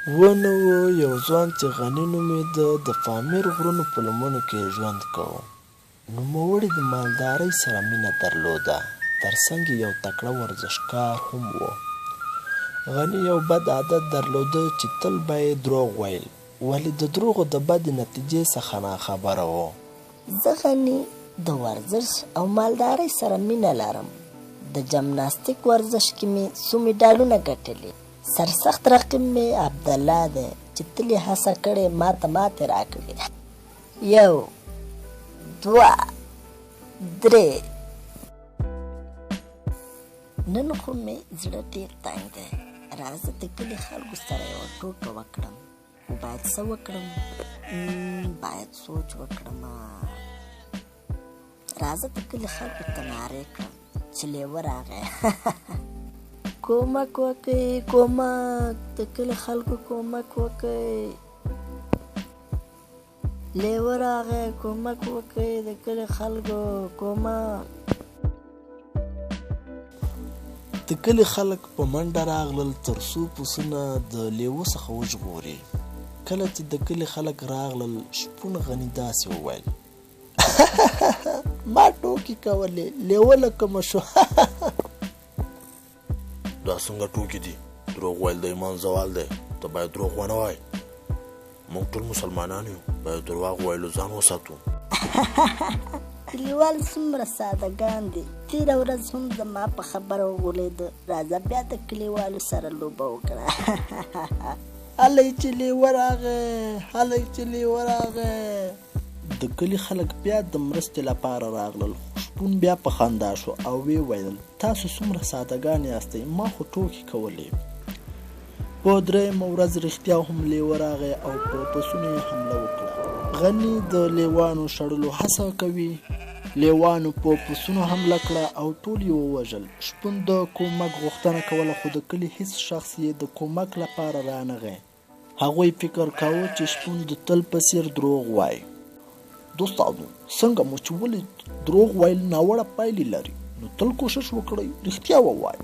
ونه و یو ځوان چې غني نومېده د پامیر غرونو په لمنو کې ژوند کوه. نوموړي د مالدارۍ سره مینه درلوده، ترڅنګ یو تکړه ورزشکار هم و. غني یو بد عادت درلوده چې تل به یې دروغ ویل، ولې د دروغو د بدې نتیجې څخه ناخبره و. زه غني د ورزش او مالدارۍ سره مینه لرم. د جمناستیک ورزش کې مې څو میډالونه ګټلي. سرسخت رقیب مې عبدالله دی چې تل یې هڅه کړې ماته ماتې راکړي. 1 2 3 نن خو مې زړه ډېر تنګ دی. راځه د کلي خلکو سره یوه ټوکه وکړم. خو باید څه وکړم؟ باید سوچ وکړم. راځه د کلي خلکو ته نارې کړم چې لیوه راغی. کومک وکړئ، کومک، د کلي خلکو کومک وکړئ. لیوه راغی، کومک وکړئ د کلي خلکو، کومک. د کلي خلک په منډه راغلل تر څو پسونه د لیوه څخه وژغوري. کله چې د کلي خلک راغلل، شپون غني داسې وویل: ما ټوکې کولې، لیوه له کومه شو. دا څنګه ټوکې دي؟ دروغ ویل د ایمان زوال دی. ته باید دروغ ونه وایې. موږ ټول مسلمانان یو، باید دروغ ویلو ځان وساتو. کلیوال څومره سادهګان دي. تېره ورځ هم زما په خبره وغولېده. راځه بیا د کلیوالو سره لوبه وکړه. هلئ چې لیوه راغی، هلئ چې لیوه راغی. د کلي خلک بیا د مرستې لپاره راغلل. شپون بیا په خندا شو او ویې ویل: تاسو څومره سادهګان یاستئ، ما خو ټوکې کولې. په درېیمه ورځ رښتیا هم لیوه راغی او په پسونو یې حمله وکړه. غني د لیوانو شړلو هڅه کوي. لیوانو په پسونو حمله کړه او ټول یې ووژل. شپون د کومک غوښتنه کوله، خو د کلي هیڅ شخص یې د کومک لپاره رانغی. هغوی فکر کاوه چې شپون د تل په څېر دروغ وایي. دوستانو، څنګه مو چې ولید دروغ ویل ناوړه پایلې لري، نو تل کوشش وکړئ رښتیا ووایئ.